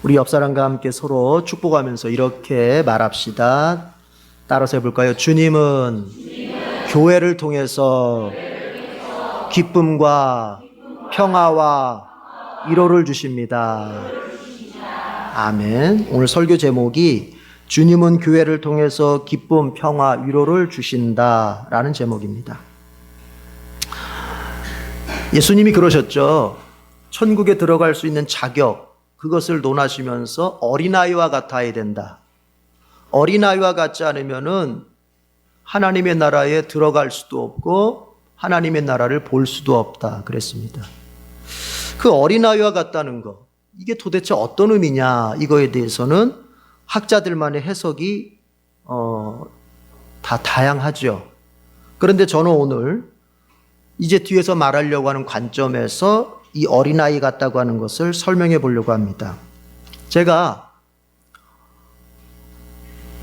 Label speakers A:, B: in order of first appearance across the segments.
A: 우리 옆 사람과 함께 서로 축복하면서 이렇게 말합시다. 따라서 해볼까요? 주님은 교회를 통해서 기쁨과 평화와 위로를 주십니다. 아멘. 오늘 설교 제목이 주님은 교회를 통해서 기쁨, 평화, 위로를 주신다라는 제목입니다. 예수님이 그러셨죠. 천국에 들어갈 수 있는 자격, 그것을 논하시면서 어린아이와 같아야 된다. 어린아이와 같지 않으면은 하나님의 나라에 들어갈 수도 없고 하나님의 나라를 볼 수도 없다 그랬습니다. 그 어린아이와 같다는 거, 이게 도대체 어떤 의미냐, 이거에 대해서는 학자들만의 해석이 다 다양하죠. 그런데 저는 오늘 이제 뒤에서 말하려고 하는 관점에서 이 어린아이 같다고 하는 것을 설명해 보려고 합니다. 제가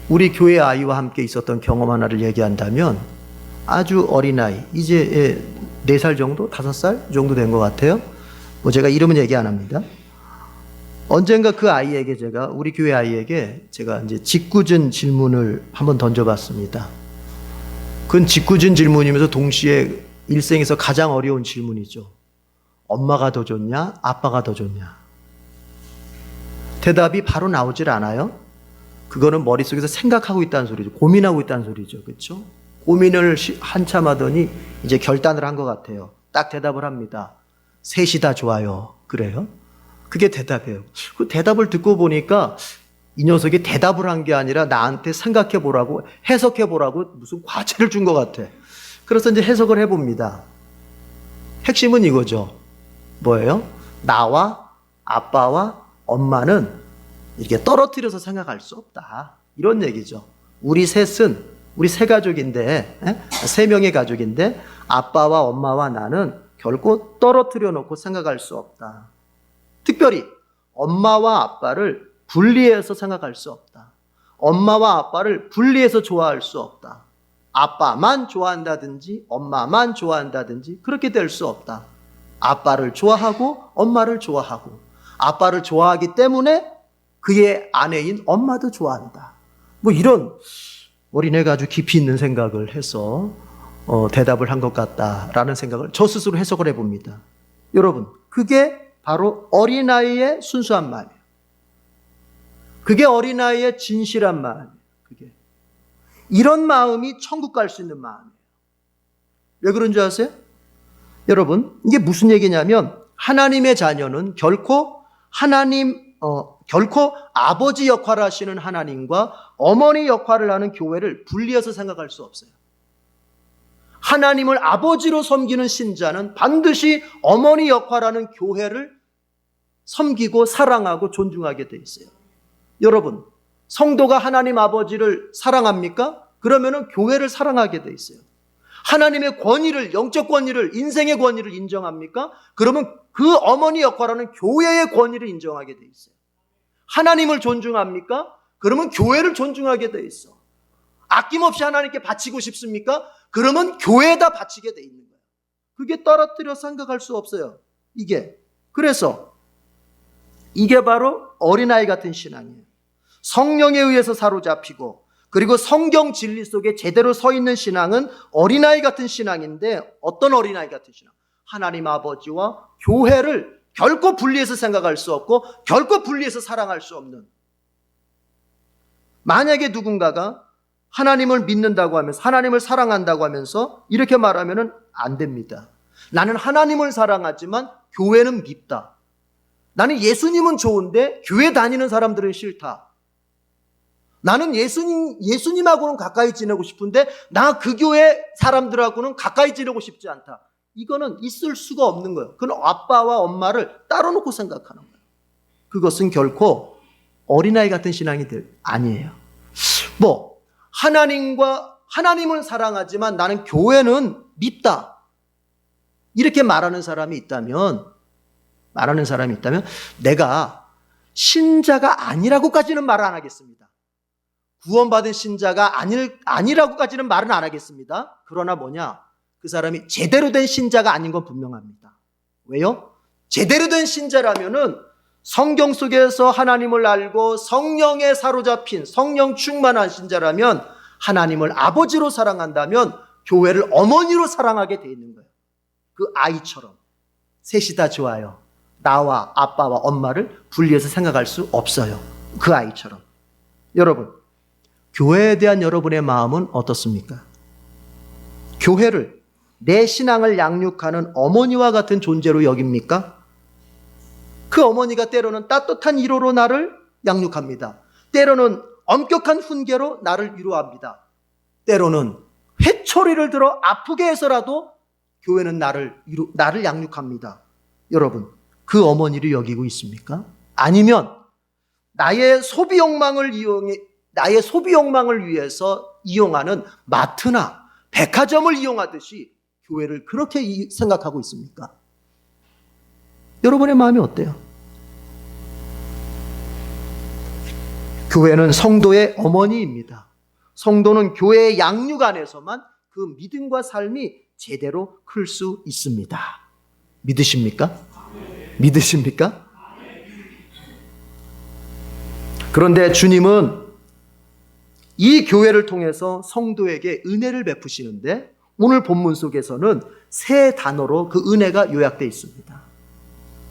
A: 우리 교회 아이와 함께 있었던 경험 하나를 얘기한다면, 아주 어린아이, 이제 4살 정도? 5살 정도 된 것 같아요. 제가 이름은 얘기 안 합니다. 언젠가 그 아이에게 우리 교회 아이에게 제가 이제 짓궂은 질문을 한번 던져봤습니다. 그건 짓궂은 질문이면서 동시에 일생에서 가장 어려운 질문이죠. 엄마가 더 좋냐? 아빠가 더 좋냐? 대답이 바로 나오질 않아요. 그거는 머릿속에서 생각하고 있다는 소리죠. 고민하고 있다는 소리죠. 그렇죠? 고민을 한참 하더니 이제 결단을 한 것 같아요. 딱 대답을 합니다. 셋이 다 좋아요. 그래요? 그게 대답이에요. 그 대답을 듣고 보니까 이 녀석이 대답을 한 게 아니라 나한테 생각해 보라고, 해석해 보라고 무슨 과제를 준 것 같아. 그래서 이제 해석을 해봅니다. 핵심은 이거죠. 뭐예요? 나와 아빠와 엄마는 이렇게 떨어뜨려서 생각할 수 없다. 이런 얘기죠. 우리 셋은, 우리 세 가족인데, 3명의 가족인데, 아빠와 엄마와 나는 결코 떨어뜨려 놓고 생각할 수 없다. 특별히 엄마와 아빠를 분리해서 생각할 수 없다. 엄마와 아빠를 분리해서 좋아할 수 없다. 아빠만 좋아한다든지 엄마만 좋아한다든지 그렇게 될 수 없다. 아빠를 좋아하고 엄마를 좋아하고, 아빠를 좋아하기 때문에 그의 아내인 엄마도 좋아한다. 이런 어린애가 아주 깊이 있는 생각을 해서 대답을 한 것 같다라는 생각을 저 스스로 해석을 해봅니다. 여러분, 그게 바로 어린아이의 순수한 마음이에요. 그게 어린아이의 진실한 마음이에요. 그게. 이런 마음이 천국 갈 수 있는 마음이에요. 왜 그런 줄 아세요? 여러분, 이게 무슨 얘기냐면, 하나님의 자녀는 결코 결코 아버지 역할을 하시는 하나님과 어머니 역할을 하는 교회를 분리해서 생각할 수 없어요. 하나님을 아버지로 섬기는 신자는 반드시 어머니 역할하는 교회를 섬기고 사랑하고 존중하게 돼 있어요. 여러분, 성도가 하나님 아버지를 사랑합니까? 그러면은 교회를 사랑하게 돼 있어요. 하나님의 권위를, 영적 권위를, 인생의 권위를 인정합니까? 그러면 그 어머니 역할하는 교회의 권위를 인정하게 돼 있어요. 하나님을 존중합니까? 그러면 교회를 존중하게 돼 있어. 아낌없이 하나님께 바치고 싶습니까? 그러면 교회에다 바치게 돼 있는 거예요. 그게 떨어뜨려 생각할 수 없어요. 그래서 이게 바로 어린아이 같은 신앙이에요. 성령에 의해서 사로잡히고, 그리고 성경 진리 속에 제대로 서 있는 신앙은 어린아이 같은 신앙인데, 어떤 어린아이 같은 신앙? 하나님 아버지와 교회를 결코 분리해서 생각할 수 없고 결코 분리해서 사랑할 수 없는. 만약에 누군가가 하나님을 믿는다고 하면서, 하나님을 사랑한다고 하면서 이렇게 말하면 안 됩니다. 나는 하나님을 사랑하지만 교회는 밉다. 나는 예수님은 좋은데 교회 다니는 사람들은 싫다. 나는 예수님하고는 가까이 지내고 싶은데 나 그 교회 사람들하고는 가까이 지내고 싶지 않다. 이거는 있을 수가 없는 거예요. 그건 아빠와 엄마를 따로 놓고 생각하는 거예요. 그것은 결코 어린아이 같은 신앙이 아니에요. 하나님을 사랑하지만 나는 교회는 밉다. 이렇게 말하는 사람이 있다면 내가 신자가 아니라고까지는 말 안 하겠습니다. 구원받은 신자가 아니라고까지는 말은 안 하겠습니다. 그러나 그 사람이 제대로 된 신자가 아닌 건 분명합니다. 왜요? 제대로 된 신자라면은 성경 속에서 하나님을 알고 성령에 사로잡힌 성령 충만한 신자라면 하나님을 아버지로 사랑한다면 교회를 어머니로 사랑하게 돼 있는 거예요. 그 아이처럼. 셋이 다 좋아요. 나와 아빠와 엄마를 분리해서 생각할 수 없어요. 그 아이처럼. 여러분, 교회에 대한 여러분의 마음은 어떻습니까? 교회를, 내 신앙을 양육하는 어머니와 같은 존재로 여깁니까? 그 어머니가 때로는 따뜻한 위로로 나를 양육합니다. 때로는 엄격한 훈계로 나를 위로합니다. 때로는 회초리를 들어 아프게 해서라도 교회는 나를 양육합니다. 여러분, 그 어머니를 여기고 있습니까? 아니면 나의 소비 욕망을 위해서 이용하는 마트나 백화점을 이용하듯이 교회를 그렇게 생각하고 있습니까? 여러분의 마음이 어때요? 교회는 성도의 어머니입니다. 성도는 교회의 양육 안에서만 그 믿음과 삶이 제대로 클 수 있습니다. 믿으십니까? 믿으십니까? 그런데 주님은 이 교회를 통해서 성도에게 은혜를 베푸시는데 오늘 본문 속에서는 세 단어로 그 은혜가 요약되어 있습니다.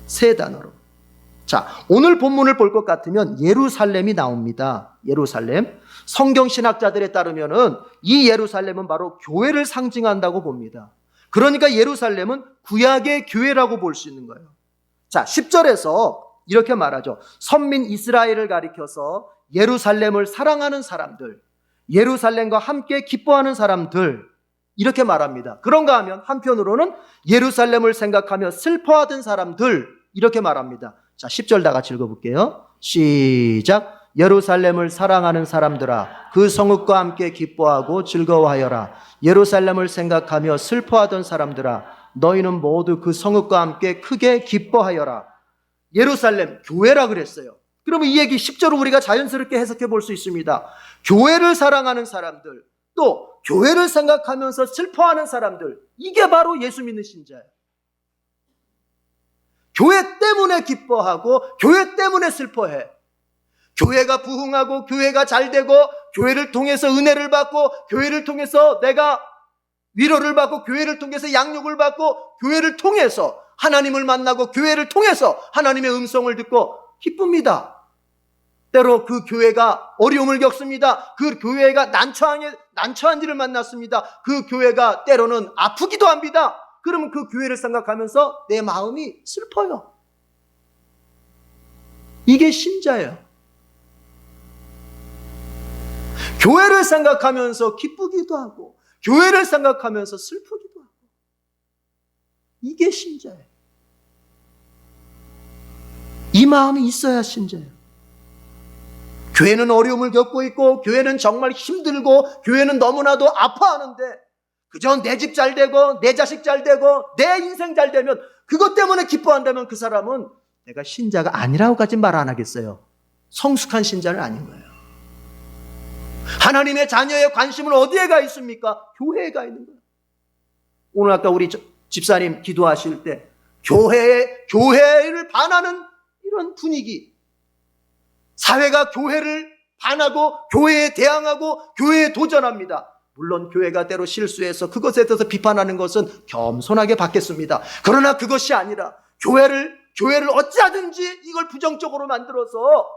A: 세 단어로. 자, 오늘 본문을 볼 것 같으면 예루살렘이 나옵니다. 예루살렘. 성경 신학자들에 따르면은 이 예루살렘은 바로 교회를 상징한다고 봅니다. 그러니까 예루살렘은 구약의 교회라고 볼 수 있는 거예요. 자, 10절에서 이렇게 말하죠. 선민 이스라엘을 가리켜서 예루살렘을 사랑하는 사람들, 예루살렘과 함께 기뻐하는 사람들, 이렇게 말합니다. 그런가 하면 한편으로는 예루살렘을 생각하며 슬퍼하던 사람들, 이렇게 말합니다. 자, 10절 다 같이 읽어볼게요. 시작. 예루살렘을 사랑하는 사람들아, 그 성읍과 함께 기뻐하고 즐거워하여라. 예루살렘을 생각하며 슬퍼하던 사람들아, 너희는 모두 그 성읍과 함께 크게 기뻐하여라. 예루살렘, 교회라 그랬어요. 그러면 이 얘기 10절을 우리가 자연스럽게 해석해 볼 수 있습니다. 교회를 사랑하는 사람들, 또 교회를 생각하면서 슬퍼하는 사람들, 이게 바로 예수 믿는 신자예요. 교회 때문에 기뻐하고 교회 때문에 슬퍼해. 교회가 부흥하고 교회가 잘되고 교회를 통해서 은혜를 받고 교회를 통해서 내가 위로를 받고 교회를 통해서 양육을 받고 교회를 통해서 하나님을 만나고 교회를 통해서 하나님의 음성을 듣고 기쁩니다. 때로 그 교회가 어려움을 겪습니다. 그 교회가 난처한 일을 만났습니다. 그 교회가 때로는 아프기도 합니다. 그러면 그 교회를 생각하면서 내 마음이 슬퍼요. 이게 신자예요. 교회를 생각하면서 기쁘기도 하고 교회를 생각하면서 슬프기도 하고 이게 신자예요. 이 마음이 있어야 신자예요. 교회는 어려움을 겪고 있고 교회는 정말 힘들고 교회는 너무나도 아파하는데 그저 내 집 잘 되고 내 자식 잘 되고 내 인생 잘 되면 그것 때문에 기뻐한다면 그 사람은 내가 신자가 아니라고까지 말 안 하겠어요. 성숙한 신자는 아닌 거예요. 하나님의 자녀의 관심은 어디에 가 있습니까? 교회에 가 있는 거예요. 오늘 아까 우리 집사님 기도하실 때 교회를 반하는 이런 분위기, 사회가 교회를 반하고 교회에 대항하고 교회에 도전합니다. 물론 교회가 때로 실수해서 그것에 대해서 비판하는 것은 겸손하게 받겠습니다. 그러나 그것이 아니라 교회를 어찌하든지 이걸 부정적으로 만들어서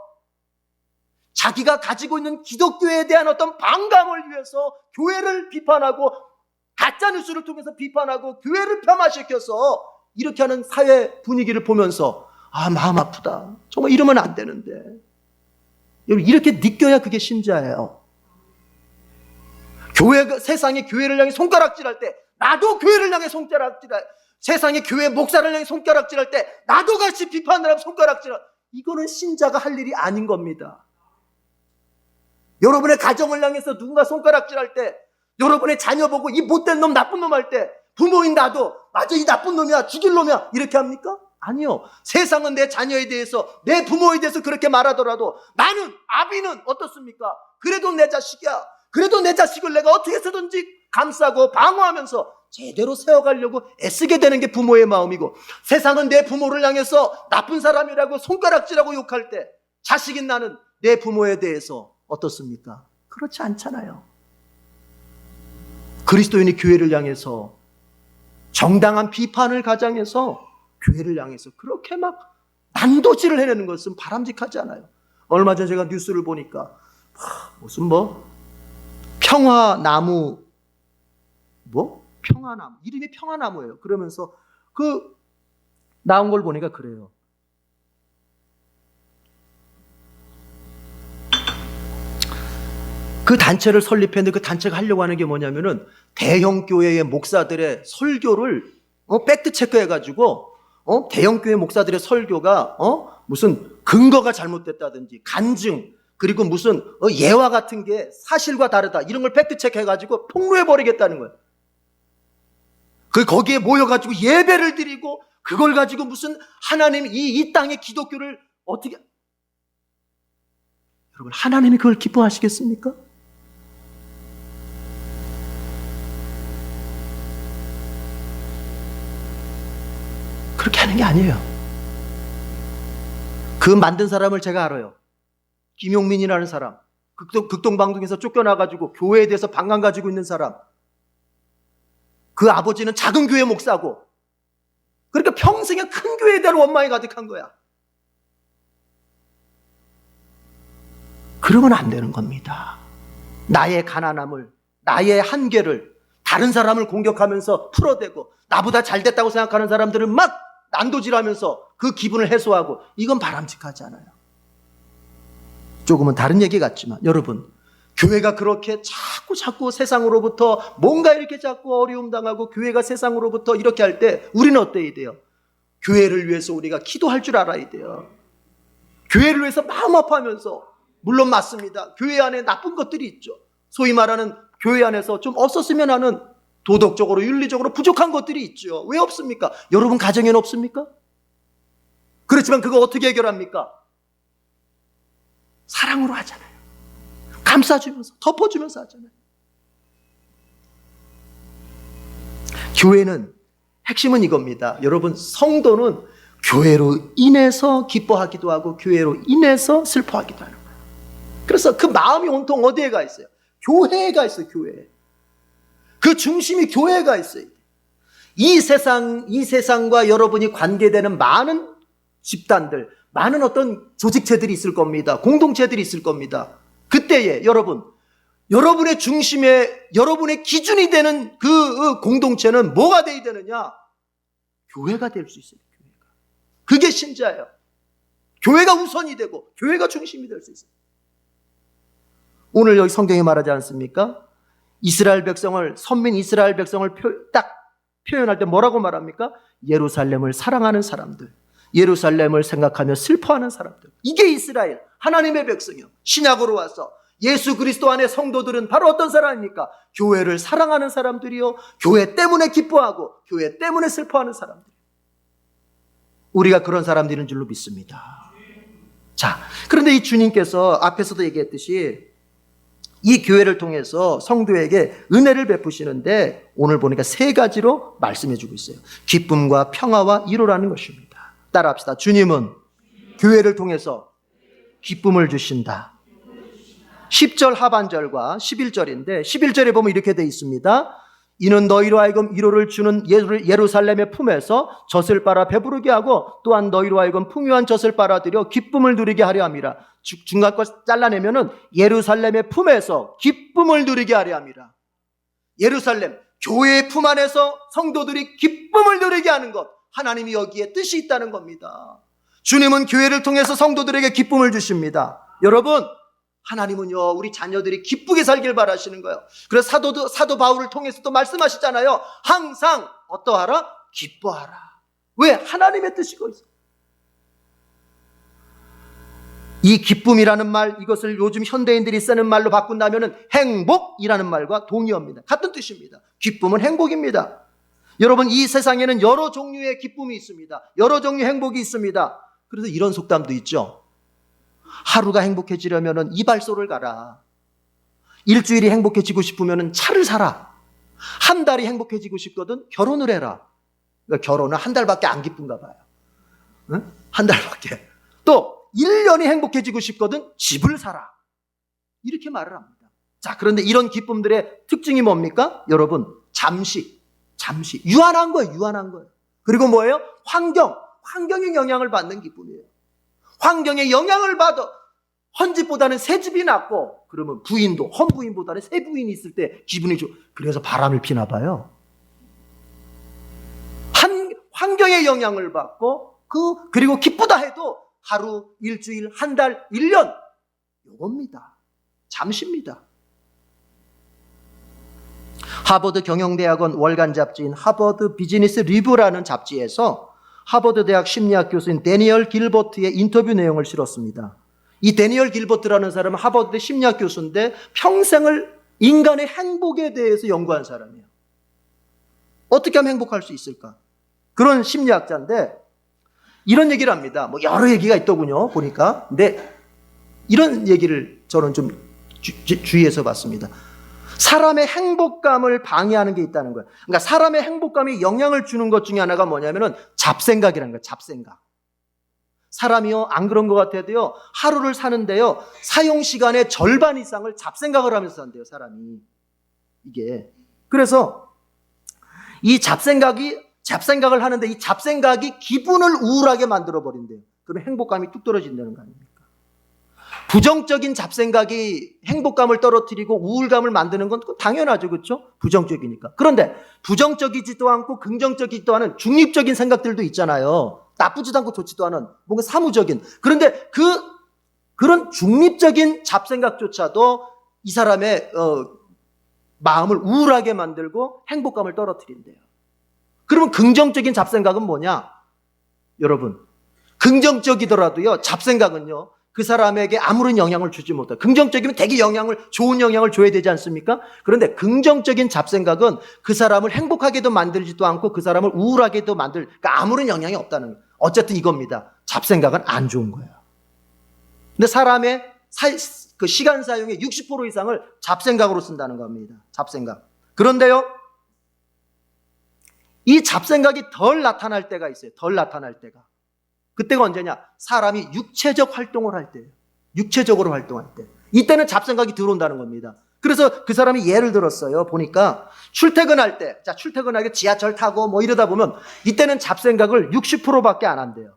A: 자기가 가지고 있는 기독교에 대한 어떤 반감을 위해서 교회를 비판하고 가짜뉴스를 통해서 비판하고 교회를 폄하시켜서 이렇게 하는 사회 분위기를 보면서 마음 아프다. 정말 이러면 안 되는데. 여러분, 이렇게 느껴야 그게 신자예요. 세상이 교회를 향해 손가락질할 때 나도 교회를 향해 세상이 교회 목사를 향해 손가락질할 때 나도 같이 비판을 하면 손가락질할, 이거는 신자가 할 일이 아닌 겁니다. 여러분의 가정을 향해서 누군가 손가락질할 때, 여러분의 자녀 보고 이 못된 놈 나쁜 놈 할 때 부모인 나도 맞아 이 나쁜 놈이야 죽일 놈이야 이렇게 합니까? 아니요. 세상은 내 자녀에 대해서 내 부모에 대해서 그렇게 말하더라도 나는 아비는 어떻습니까? 그래도 내 자식이야. 그래도 내 자식을 내가 어떻게 해서든지 감싸고 방어하면서 제대로 세워가려고 애쓰게 되는 게 부모의 마음이고, 세상은 내 부모를 향해서 나쁜 사람이라고 손가락질하고 욕할 때 자식인 나는 내 부모에 대해서 어떻습니까? 그렇지 않잖아요. 그리스도인이 교회를 향해서 정당한 비판을 가장해서 교회를 향해서 그렇게 막 난도질을 해내는 것은 바람직하지 않아요. 얼마 전에 제가 뉴스를 보니까 무슨 평화나무 평화나무 이름이 평화나무예요. 그러면서 나온 걸 보니까 그래요. 그 단체를 설립했는데 그 단체가 하려고 하는 게 뭐냐면은 대형 교회의 목사들의 설교를 팩트 체크해가지고 대형 교회 목사들의 설교가 무슨 근거가 잘못됐다든지 간증 그리고 무슨 예화 같은 게 사실과 다르다 이런 걸 팩트 체크해가지고 폭로해 버리겠다는 거예요. 거기에 모여가지고 예배를 드리고 그걸 가지고 무슨 하나님 이 땅의 기독교를 어떻게 여러분 하나님이 그걸 기뻐하시겠습니까? 그렇게 하는 게 아니에요. 그 만든 사람을 제가 알아요. 김용민이라는 사람. 극동방송에서 쫓겨나가지고 교회에 대해서 반감 가지고 있는 사람. 그 아버지는 작은 교회 목사고. 그러니까 평생에 큰 교회에 대한 원망이 가득한 거야. 그러면 안 되는 겁니다. 나의 가난함을, 나의 한계를 다른 사람을 공격하면서 풀어대고 나보다 잘됐다고 생각하는 사람들은 막 난도질하면서 그 기분을 해소하고 이건 바람직하지 않아요. 조금은 다른 얘기 같지만 여러분 교회가 그렇게 자꾸 세상으로부터 뭔가 이렇게 자꾸 어려움 당하고 교회가 세상으로부터 이렇게 할 때 우리는 어때야 돼요? 교회를 위해서 우리가 기도할 줄 알아야 돼요. 교회를 위해서 마음 아파하면서 물론 맞습니다. 교회 안에 나쁜 것들이 있죠. 소위 말하는 교회 안에서 좀 없었으면 하는 도덕적으로 윤리적으로 부족한 것들이 있죠. 왜 없습니까? 여러분 가정에는 없습니까? 그렇지만 그거 어떻게 해결합니까? 사랑으로 하잖아요. 감싸주면서 덮어주면서 하잖아요. 교회는 핵심은 이겁니다. 여러분 성도는 교회로 인해서 기뻐하기도 하고 교회로 인해서 슬퍼하기도 하는 거예요. 그래서 그 마음이 온통 어디에 가 있어요? 교회에 가 있어요. 교회에. 그 중심이 교회가 있어요. 이 세상과 여러분이 관계되는 많은 집단들, 많은 어떤 조직체들이 있을 겁니다. 공동체들이 있을 겁니다. 그때에 여러분의 중심에 여러분의 기준이 되는 그 공동체는 뭐가 돼야 되느냐? 교회가 될 수 있어요. 교회가. 그게 신자예요. 교회가 우선이 되고 교회가 중심이 될 수 있어요. 오늘 여기 성경에 말하지 않습니까? 이스라엘 백성을, 선민 이스라엘 백성을 딱 표현할 때 뭐라고 말합니까? 예루살렘을 사랑하는 사람들, 예루살렘을 생각하며 슬퍼하는 사람들. 이게 이스라엘, 하나님의 백성이요. 신약으로 와서 예수 그리스도 안에 성도들은 바로 어떤 사람입니까? 교회를 사랑하는 사람들이요. 교회 때문에 기뻐하고 교회 때문에 슬퍼하는 사람들. 우리가 그런 사람들인 줄로 믿습니다. 자, 그런데 이 주님께서 앞에서도 얘기했듯이 이 교회를 통해서 성도에게 은혜를 베푸시는데 오늘 보니까 세 가지로 말씀해 주고 있어요. 기쁨과 평화와 위로라는 것입니다. 따라합시다. 주님은 교회를 통해서 기쁨을 주신다. 10절 하반절과 11절인데 11절에 보면 이렇게 되어 있습니다. 이는 너희로 하여금 위로를 주는 예루살렘의 품에서 젖을 빨아 배부르게 하고 또한 너희로 하여금 풍요한 젖을 빨아들여 기쁨을 누리게 하려 함이라. 중간 거 잘라내면은 예루살렘의 품에서 기쁨을 누리게 하려 함이라. 예루살렘, 교회의 품 안에서 성도들이 기쁨을 누리게 하는 것, 하나님이 여기에 뜻이 있다는 겁니다. 주님은 교회를 통해서 성도들에게 기쁨을 주십니다. 여러분, 하나님은요, 우리 자녀들이 기쁘게 살길 바라시는 거예요. 그래서 사도 바울을 통해서 또 말씀하시잖아요. 항상 어떠하라? 기뻐하라. 왜? 하나님의 뜻이 거기 있어요. 이 기쁨이라는 말, 이것을 요즘 현대인들이 쓰는 말로 바꾼다면 행복이라는 말과 동의어입니다. 같은 뜻입니다. 기쁨은 행복입니다. 여러분, 이 세상에는 여러 종류의 기쁨이 있습니다. 여러 종류의 행복이 있습니다. 그래서 이런 속담도 있죠. 하루가 행복해지려면 이발소를 가라. 일주일이 행복해지고 싶으면 차를 사라. 한 달이 행복해지고 싶거든 결혼을 해라. 그러니까 결혼은 한 달밖에 안 기쁜가 봐요. 응? 한 달밖에. 또 1년이 행복해지고 싶거든 집을 사라. 이렇게 말을 합니다. 자, 그런데 이런 기쁨들의 특징이 뭡니까? 여러분, 잠시 유한한 거예요. 유한한 거예요. 그리고 뭐예요? 환경의 영향을 받는 기쁨이에요. 환경의 영향을 받아 헌 집보다는 새 집이 낫고, 그러면 헌 부인보다는 새 부인이 있을 때 기분이 그래서 바람을 피나 봐요. 환경의 영향을 받고 그리고 기쁘다 해도 하루, 일주일, 한 달, 1년 요겁니다. 잠시입니다. 하버드 경영대학원 월간 잡지인 하버드 비즈니스 리뷰라는 잡지에서 하버드 대학 심리학 교수인 데니얼 길버트의 인터뷰 내용을 실었습니다. 이 데니얼 길버트라는 사람은 하버드 심리학 교수인데 평생을 인간의 행복에 대해서 연구한 사람이에요. 어떻게 하면 행복할 수 있을까? 그런 심리학자인데 이런 얘기를 합니다. 뭐 여러 얘기가 있더군요. 보니까. 근데 이런 얘기를 저는 좀 주의해서 봤습니다. 사람의 행복감을 방해하는 게 있다는 거예요. 그러니까 사람의 행복감에 영향을 주는 것 중에 하나가 뭐냐면은 잡생각이라는 거예요. 잡생각. 사람이요, 안 그런 것 같아도요, 하루를 사는데요, 사용 시간의 절반 이상을 잡생각을 하면서 산대요, 사람이. 이게. 그래서 이 잡생각을 하는데 이 잡생각이 기분을 우울하게 만들어버린대요. 그러면 행복감이 뚝 떨어진다는 거 아닙니까? 부정적인 잡생각이 행복감을 떨어뜨리고 우울감을 만드는 건 당연하죠. 그렇죠? 부정적이니까. 그런데 부정적이지도 않고 긍정적이지도 않은 중립적인 생각들도 있잖아요. 나쁘지도 않고 좋지도 않은 뭔가 사무적인. 그런데 그런 중립적인 잡생각조차도 이 사람의 마음을 우울하게 만들고 행복감을 떨어뜨린대요. 그러면 긍정적인 잡생각은 뭐냐? 여러분, 긍정적이더라도요, 잡생각은요, 그 사람에게 아무런 영향을 주지 못해요. 긍정적이면 되게 좋은 영향을 줘야 되지 않습니까? 그런데 긍정적인 잡생각은 그 사람을 행복하게도 만들지도 않고 그 사람을 우울하게도 그러니까 아무런 영향이 없다는 거예요. 어쨌든 이겁니다. 잡생각은 안 좋은 거예요. 근데 사람의 그 시간 사용의 60% 이상을 잡생각으로 쓴다는 겁니다. 잡생각. 그런데요, 이 잡생각이 덜 나타날 때가 있어요. 덜 나타날 때가. 그때가 언제냐? 사람이 육체적 활동을 할 때예요. 육체적으로 활동할 때. 이때는 잡생각이 들어온다는 겁니다. 그래서 그 사람이 예를 들었어요. 보니까 출퇴근할 때, 출퇴근하게 지하철 타고 뭐 이러다 보면 이때는 잡생각을 60%밖에 안 한대요.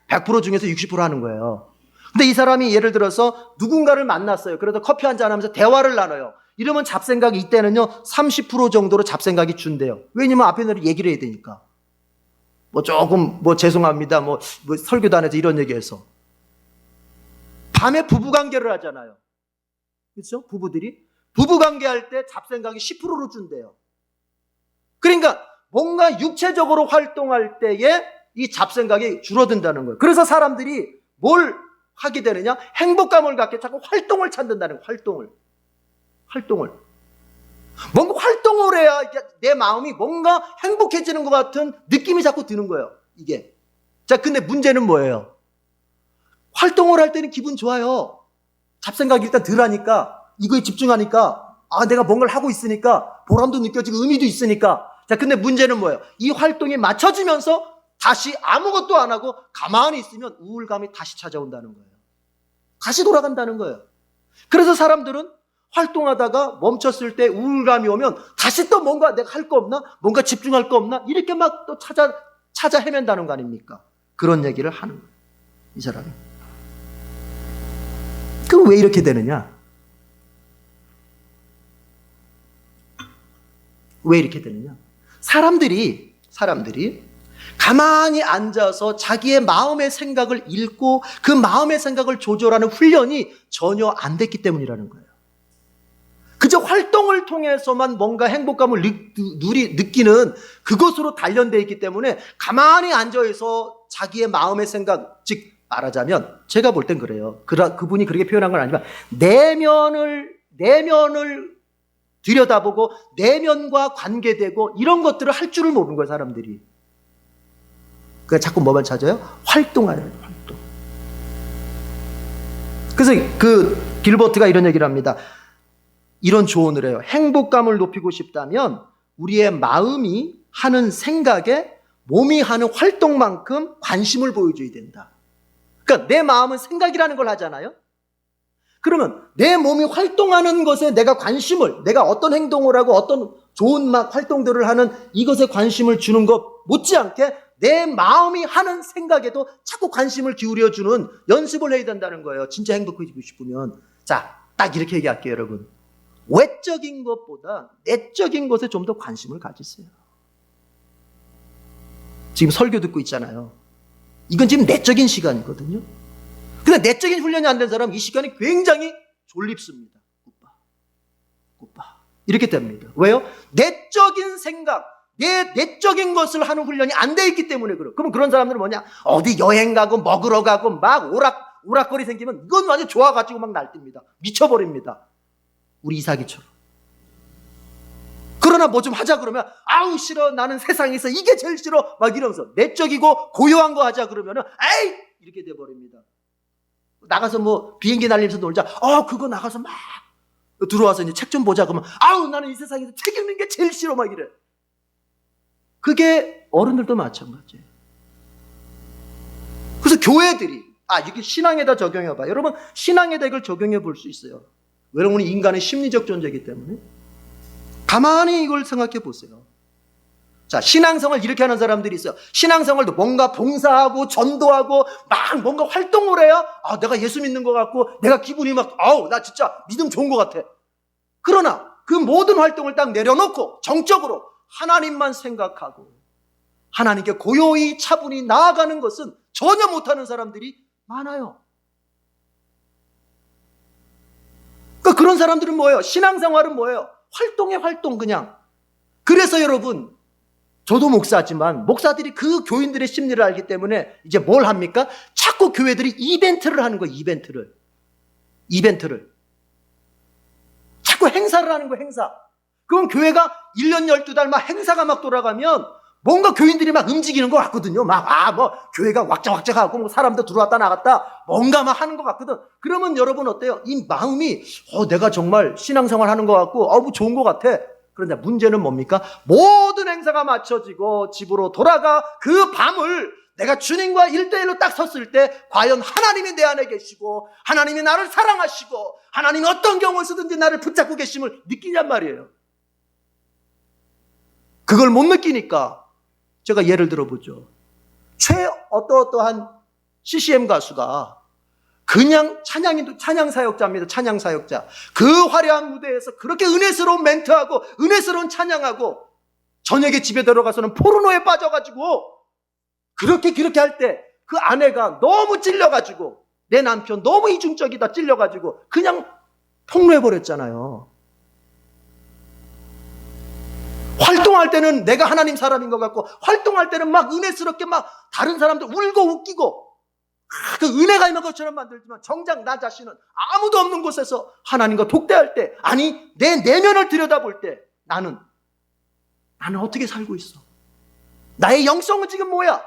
A: 100% 중에서 60% 하는 거예요. 근데 이 사람이 예를 들어서 누군가를 만났어요. 그래서 커피 한잔 하면서 대화를 나눠요. 이러면 잡생각이 이때는요 30% 정도로 잡생각이 준대요. 왜냐면 앞에 늘 얘기를 해야 되니까. 조금 죄송합니다. 설교단에서 이런 얘기해서 밤에 부부관계를 하잖아요. 그렇죠? 부부관계할 때 잡생각이 10%로 준대요. 그러니까 뭔가 육체적으로 활동할 때에 이 잡생각이 줄어든다는 거예요. 그래서 사람들이 뭘 하게 되느냐? 행복감을 갖게 자꾸 활동을 찾는다는 거예요. 활동을. 뭔가 활동을 해야 내 마음이 뭔가 행복해지는 것 같은 느낌이 자꾸 드는 거예요. 이게. 자, 근데 문제는 뭐예요? 활동을 할 때는 기분 좋아요. 잡생각이 일단 덜 하니까, 이거에 집중하니까, 내가 뭔가를 하고 있으니까, 보람도 느껴지고 의미도 있으니까. 자, 근데 문제는 뭐예요? 이 활동이 맞춰지면서 다시 아무것도 안 하고 가만히 있으면 우울감이 다시 찾아온다는 거예요. 다시 돌아간다는 거예요. 그래서 사람들은 활동하다가 멈췄을 때 우울감이 오면 다시 또 뭔가 내가 할 거 없나? 뭔가 집중할 거 없나? 이렇게 막 또 찾아 헤맨다는 거 아닙니까? 그런 얘기를 하는 거예요. 이 사람이. 그럼 왜 이렇게 되느냐? 왜 이렇게 되느냐? 사람들이 가만히 앉아서 자기의 마음의 생각을 읽고 그 마음의 생각을 조절하는 훈련이 전혀 안 됐기 때문이라는 거예요. 그저 활동을 통해서만 뭔가 행복감을 느끼는 그것으로 단련되어 있기 때문에 가만히 앉아서 자기의 마음의 생각, 즉 말하자면 제가 볼 땐 그래요. 그분이 그렇게 표현한 건 아니지만 내면을 들여다보고 내면과 관계되고 이런 것들을 할 줄을 모르는 거예요, 사람들이. 그러니까 자꾸 뭐만 찾아요? 활동하는 활동. 그래서 그 길버트가 이런 얘기를 합니다. 이런 조언을 해요. 행복감을 높이고 싶다면 우리의 마음이 하는 생각에 몸이 하는 활동만큼 관심을 보여줘야 된다. 그러니까 내 마음은 생각이라는 걸 하잖아요. 그러면 내 몸이 활동하는 것에 내가 관심을, 내가 어떤 행동을 하고 어떤 좋은 막 활동들을 하는 이것에 관심을 주는 것 못지않게 내 마음이 하는 생각에도 자꾸 관심을 기울여주는 연습을 해야 된다는 거예요. 진짜 행복해지고 싶으면. 자, 딱 이렇게 얘기할게요, 여러분. 외적인 것보다 내적인 것에 좀 더 관심을 가지세요. 지금 설교 듣고 있잖아요. 이건 지금 내적인 시간이거든요. 근데 내적인 훈련이 안 된 사람은 이 시간이 굉장히 졸립습니다. 굿바. 이렇게 됩니다. 왜요? 내적인 생각, 내적인 것을 하는 훈련이 안 돼 있기 때문에 그래요. 그럼 그런 사람들은 뭐냐? 어디 여행 가고 먹으러 가고 막 오락거리 생기면 이건 완전 좋아가지고 막 날뜁니다. 미쳐버립니다. 우리 이삭이처럼. 그러나 뭐 좀 하자 그러면 아우 싫어, 나는 세상에서 이게 제일 싫어 막 이러면서 내적이고 고요한 거 하자 그러면은 에이 이렇게 돼버립니다. 나가서 뭐 비행기 날리면서 놀자. 그거 나가서 막 들어와서 이제 책 좀 보자 그러면 아우 나는 이 세상에서 책 읽는 게 제일 싫어 막 이래. 그게 어른들도 마찬가지예요. 그래서 교회들이 이게 신앙에다 적용해봐. 여러분 신앙에다 이걸 적용해 볼 수 있어요. 여러분이 인간의 심리적 존재이기 때문에 가만히 이걸 생각해 보세요. 자, 신앙생활 이렇게 하는 사람들이 있어요. 신앙생활도 뭔가 봉사하고 전도하고 막 뭔가 활동을 해야 내가 예수 믿는 것 같고 내가 기분이 막 나 진짜 믿음 좋은 것 같아. 그러나 그 모든 활동을 딱 내려놓고 정적으로 하나님만 생각하고 하나님께 고요히 차분히 나아가는 것은 전혀 못하는 사람들이 많아요. 그러니까 그런 사람들은 뭐예요? 신앙생활은 뭐예요? 활동의 활동 그냥. 그래서 여러분 저도 목사지만 목사들이 그 교인들의 심리를 알기 때문에 이제 뭘 합니까? 자꾸 교회들이 이벤트를 하는 거예요. 이벤트를. 자꾸 행사를 하는 거예요. 행사. 그럼 교회가 1년 12달 막 행사가 막 돌아가면 뭔가 교인들이 막 움직이는 것 같거든요. 뭐 교회가 왁자왁자하고 뭐 사람도 들어왔다 나갔다 뭔가 막 하는 것 같거든. 그러면 여러분 어때요? 이 마음이 내가 정말 신앙생활 하는 것 같고 뭐 좋은 것 같아. 그런데 문제는 뭡니까? 모든 행사가 마쳐지고 집으로 돌아가 그 밤을 내가 주님과 1대1로 딱 섰을 때 과연 하나님이 내 안에 계시고 하나님이 나를 사랑하시고 하나님이 어떤 경우를 쓰든지 나를 붙잡고 계심을 느끼냔 말이에요. 그걸 못 느끼니까 제가 예를 들어보죠. 어떠한 CCM 가수가 그냥 찬양 사역자입니다. 찬양 사역자. 그 화려한 무대에서 그렇게 은혜스러운 멘트하고 은혜스러운 찬양하고 저녁에 집에 들어가서는 포르노에 빠져가지고 그렇게 할 때 그 아내가 너무 찔려가지고 내 남편 너무 이중적이다 찔려가지고 그냥 폭로해버렸잖아요. 활동할 때는 내가 하나님 사람인 것 같고 활동할 때는 막 은혜스럽게 막 다른 사람들 울고 웃기고 그 은혜가 있는 것처럼 만들지만 정작 나 자신은 아무도 없는 곳에서 하나님과 독대할 때 내 내면을 들여다볼 때 나는 어떻게 살고 있어? 나의 영성은 지금 뭐야?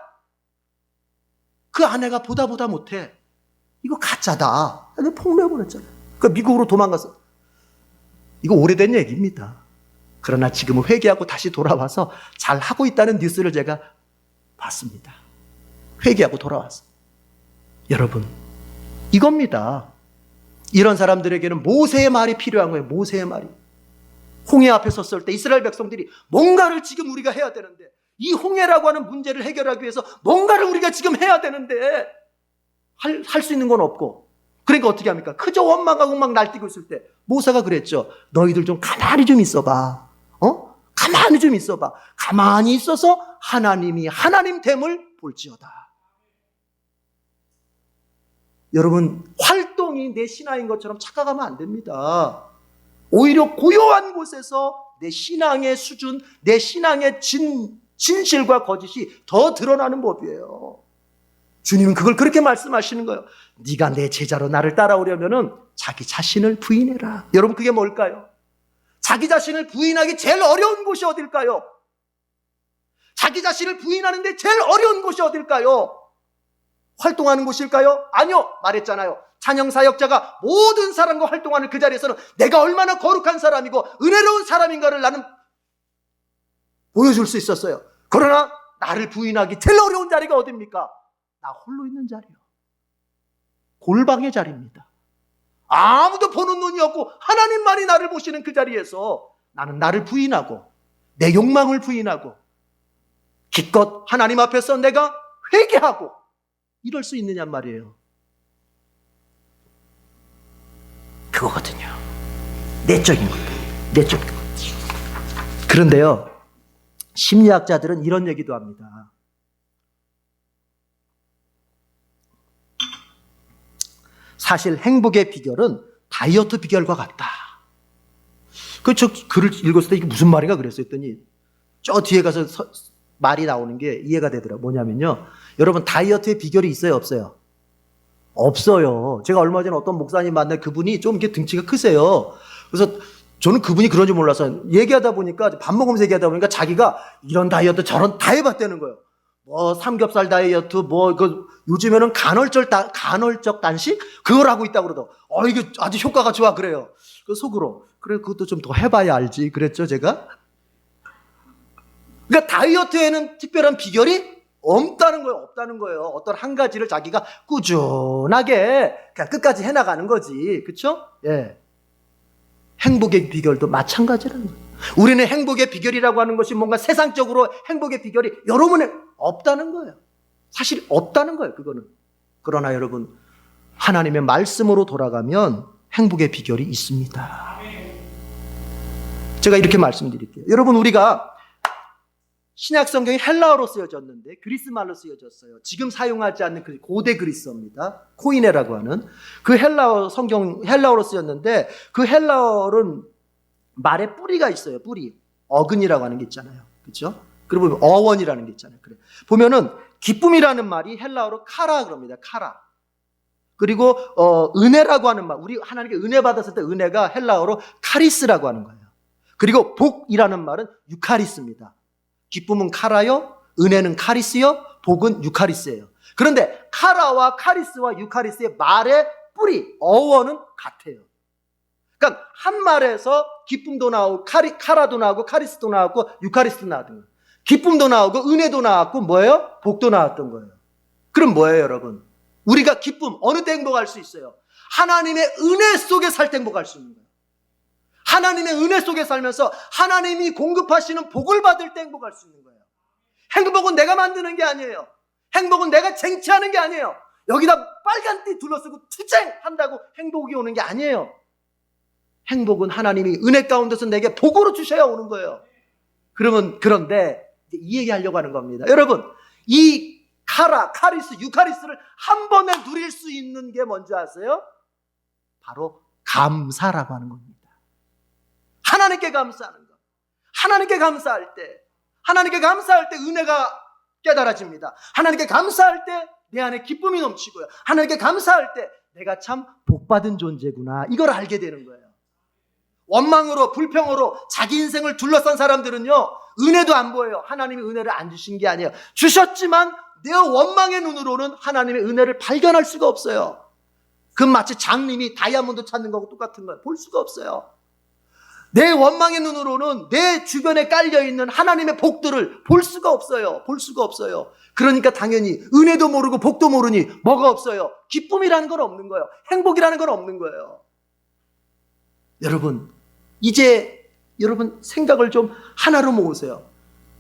A: 그 아내가 보다 못해. 이거 가짜다. 폭로해버렸잖아요. 그러니까 미국으로 도망가서. 이거 오래된 얘기입니다. 그러나 지금은 회개하고 다시 돌아와서 잘 하고 있다는 뉴스를 제가 봤습니다. 회개하고 돌아왔어. 여러분, 이겁니다. 이런 사람들에게는 모세의 말이 필요한 거예요. 모세의 말이. 홍해 앞에 섰을 때 이스라엘 백성들이 뭔가를 지금 우리가 해야 되는데 이 홍해라고 하는 문제를 해결하기 위해서 뭔가를 우리가 지금 해야 되는데 할 수 있는 건 없고 그러니까 어떻게 합니까? 그저 원망하고 막 날뛰고 있을 때 모세가 그랬죠. 너희들 좀 가만히 좀 있어봐. 가만히 좀 있어봐. 가만히 있어서 하나님이 하나님됨을 볼지어다. 여러분 활동이 내 신앙인 것처럼 착각하면 안 됩니다. 오히려 고요한 곳에서 내 신앙의 수준, 내 신앙의 진실과 거짓이 더 드러나는 법이에요. 주님은 그걸 그렇게 말씀하시는 거예요. 네가 내 제자로 나를 따라오려면은 자기 자신을 부인해라. 여러분 그게 뭘까요? 자기 자신을 부인하기 제일 어려운 곳이 어딜까요? 자기 자신을 부인하는데 제일 어려운 곳이 어딜까요? 활동하는 곳일까요? 아니요. 말했잖아요. 찬양 사역자가 모든 사람과 활동하는 그 자리에서는 내가 얼마나 거룩한 사람이고 은혜로운 사람인가를 나는 보여줄 수 있었어요. 그러나 나를 부인하기 제일 어려운 자리가 어딥니까? 나 홀로 있는 자리요. 골방의 자리입니다. 아무도 보는 눈이 없고 하나님만이 나를 보시는 그 자리에서 나는 나를 부인하고 내 욕망을 부인하고 기껏 하나님 앞에서 내가 회개하고 이럴 수 있느냐 말이에요. 그거거든요. 내적인 것. 내적인 것. 그런데요, 심리학자들은 이런 얘기도 합니다. 사실 행복의 비결은 다이어트 비결과 같다. 저 글을 읽었을 때 이게 무슨 말인가 그랬어요. 했더니 저 뒤에 가서 말이 나오는 게 이해가 되더라고요. 뭐냐면요, 여러분 다이어트의 비결이 있어요, 없어요? 없어요. 제가 얼마 전에 어떤 목사님 만날 그분이 좀 이렇게 등치가 크세요. 그래서 저는 그분이 그런 줄 몰라서 얘기하다 보니까, 밥 먹으면서 얘기하다 보니까 자기가 이런 다이어트 저런 다 해봤다는 거예요. 뭐 삼겹살 다이어트, 요즘에는 간헐적 단식 그걸 하고 있다고 그러더. 이게 아주 효과가 좋아 그래요. 그 속으로 그래 그것도 좀 더 해봐야 알지 그랬죠 제가. 그러니까 다이어트에는 특별한 비결이 없다는 거예요. 어떤 한 가지를 자기가 꾸준하게 그냥 끝까지 해나가는 거지, 그렇죠? 예. 행복의 비결도 마찬가지라는 거예요. 우리는 행복의 비결이라고 하는 것이 뭔가 세상적으로 행복의 비결이 여러분에 없다는 거예요. 사실 없다는 거예요, 그거는. 그러나 여러분, 하나님의 말씀으로 돌아가면 행복의 비결이 있습니다. 제가 이렇게 말씀드릴게요. 여러분, 우리가 신약 성경이 헬라어로 쓰여졌는데 그리스 말로 쓰여졌어요. 지금 사용하지 않는 그 고대 그리스어입니다. 코이네라고 하는 그 헬라어로 쓰였는데 그 헬라어는 말에 뿌리가 있어요. 뿌리. 어근이라고 하는 게 있잖아요. 그렇죠? 그리고 어원이라는 게 있잖아요. 그래. 보면은 기쁨이라는 말이 헬라어로 카라 그럽니다. 카라. 그리고 은혜라고 하는 말, 우리 하나님께 은혜 받았을 때 은혜가 헬라어로 카리스라고 하는 거예요. 그리고 복이라는 말은 유카리스입니다. 기쁨은 카라요, 은혜는 카리스요, 복은 유카리스예요. 그런데 카라와 카리스와 유카리스의 말의 뿌리, 어원은 같아요. 그러니까 한 말에서 기쁨도 나오고 카라도 나오고 카리스도 나왔고 유카리스도 나왔던 거예요. 기쁨도 나오고 은혜도 나왔고 뭐예요? 복도 나왔던 거예요. 그럼 뭐예요, 여러분? 우리가 기쁨 어느 때 행복할 수 있어요? 하나님의 은혜 속에 살 때 행복할 수 있는 거예요. 하나님의 은혜 속에 살면서 하나님이 공급하시는 복을 받을 때 행복할 수 있는 거예요. 행복은 내가 만드는 게 아니에요. 행복은 내가 쟁취하는 게 아니에요. 여기다 빨간 띠 둘러쓰고 투쟁한다고 행복이 오는 게 아니에요. 행복은 하나님이 은혜 가운데서 내게 복으로 주셔야 오는 거예요. 그런데 이 얘기하려고 하는 겁니다. 여러분, 이 카리스, 유카리스를 한 번에 누릴 수 있는 게 뭔지 아세요? 바로 감사라고 하는 겁니다. 하나님께 감사하는 것. 하나님께 감사할 때 은혜가 깨달아집니다. 하나님께 감사할 때 내 안에 기쁨이 넘치고요. 하나님께 감사할 때 내가 참 복받은 존재구나. 이걸 알게 되는 거예요. 원망으로, 불평으로 자기 인생을 둘러싼 사람들은요, 은혜도 안 보여요. 하나님이 은혜를 안 주신 게 아니에요. 주셨지만 내 원망의 눈으로는 하나님의 은혜를 발견할 수가 없어요. 그 마치 장님이 다이아몬드 찾는 거하고 똑같은 거예요. 볼 수가 없어요. 내 원망의 눈으로는 내 주변에 깔려있는 하나님의 복들을 볼 수가 없어요. 그러니까 당연히 은혜도 모르고 복도 모르니 뭐가 없어요? 기쁨이라는 건 없는 거예요. 행복이라는 건 없는 거예요. 여러분, 이제 여러분 생각을 좀 하나로 모으세요.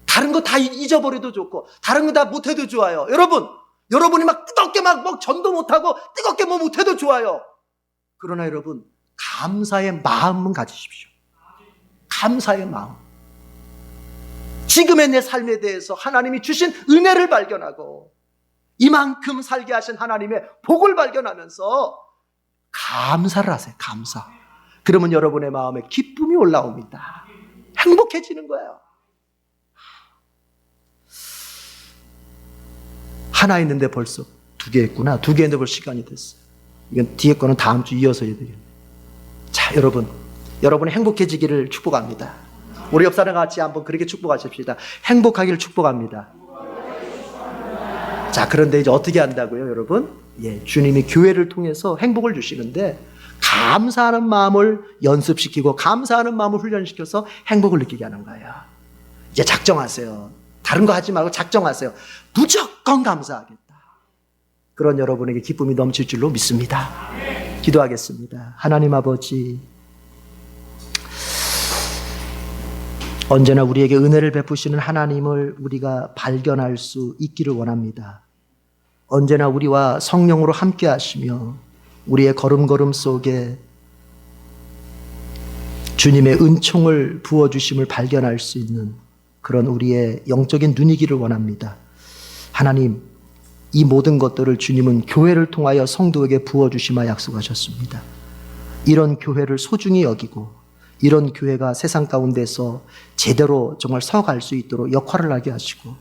A: 다른 거 다 잊어버려도 좋고 다른 거 다 못해도 좋아요. 여러분이 막 뜨겁게 막 전도 못하고 뜨겁게 뭐 못해도 좋아요. 그러나 여러분, 감사의 마음은 가지십시오. 감사의 마음. 지금의 내 삶에 대해서 하나님이 주신 은혜를 발견하고 이만큼 살게 하신 하나님의 복을 발견하면서 감사를 하세요. 감사. 그러면 여러분의 마음에 기쁨이 올라옵니다. 행복해지는 거예요. 하나 있는데 벌써 두 개 했구나. 두 개 했는데 벌써 시간이 됐어요. 이건 뒤에 거는 다음 주 이어서 해야 되겠네요. 자, 여러분이 행복해지기를 축복합니다. 우리 옆 사람과 같이 한번 그렇게 축복하십시다. 행복하기를 축복합니다. 자, 그런데 이제 어떻게 한다고요, 여러분? 예, 주님이 교회를 통해서 행복을 주시는데 감사하는 마음을 연습시키고 감사하는 마음을 훈련시켜서 행복을 느끼게 하는 거예요. 이제 작정하세요. 다른 거 하지 말고 작정하세요. 무조건 감사하겠다. 그런 여러분에게 기쁨이 넘칠 줄로 믿습니다. 기도하겠습니다. 하나님 아버지, 언제나 우리에게 은혜를 베푸시는 하나님을 우리가 발견할 수 있기를 원합니다. 언제나 우리와 성령으로 함께 하시며 우리의 걸음걸음 속에 주님의 은총을 부어주심을 발견할 수 있는 그런 우리의 영적인 눈이기를 원합니다. 하나님, 이 모든 것들을 주님은 교회를 통하여 성도에게 부어주시마 약속하셨습니다. 이런 교회를 소중히 여기고 이런 교회가 세상 가운데서 제대로 정말 서갈 수 있도록 역할을 하게 하시고,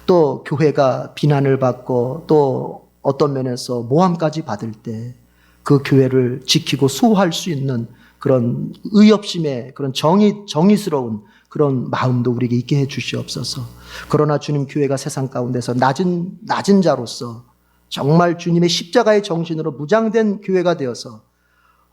A: 또 교회가 비난을 받고 또 어떤 면에서 모함까지 받을 때 그 교회를 지키고 수호할 수 있는 그런 의협심의 그런 정의스러운 그런 마음도 우리에게 있게 해 주시옵소서. 그러나 주님, 교회가 세상 가운데서 낮은 자로서 정말 주님의 십자가의 정신으로 무장된 교회가 되어서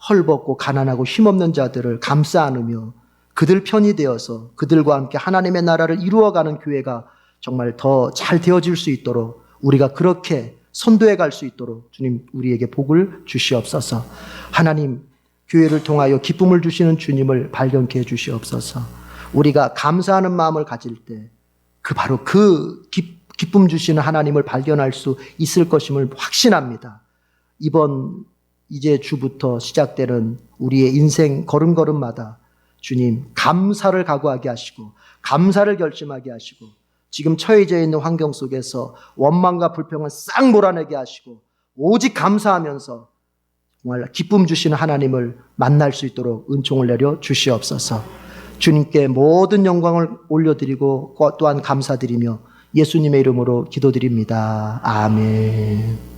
A: 헐벗고 가난하고 힘없는 자들을 감싸 안으며 그들 편이 되어서 그들과 함께 하나님의 나라를 이루어가는 교회가 정말 더 잘 되어질 수 있도록, 우리가 그렇게 선도해 갈 수 있도록 주님, 우리에게 복을 주시옵소서. 하나님, 교회를 통하여 기쁨을 주시는 주님을 발견케 해 주시옵소서. 우리가 감사하는 마음을 가질 때 바로 그 기쁨 주시는 하나님을 발견할 수 있을 것임을 확신합니다. 이제 주부터 시작되는 우리의 인생 걸음걸음마다 주님, 감사를 각오하게 하시고 감사를 결심하게 하시고, 지금 처해져 있는 환경 속에서 원망과 불평을 싹 몰아내게 하시고 오직 감사하면서 정말 기쁨 주시는 하나님을 만날 수 있도록 은총을 내려 주시옵소서. 주님께 모든 영광을 올려드리고 또한 감사드리며 예수님의 이름으로 기도드립니다. 아멘.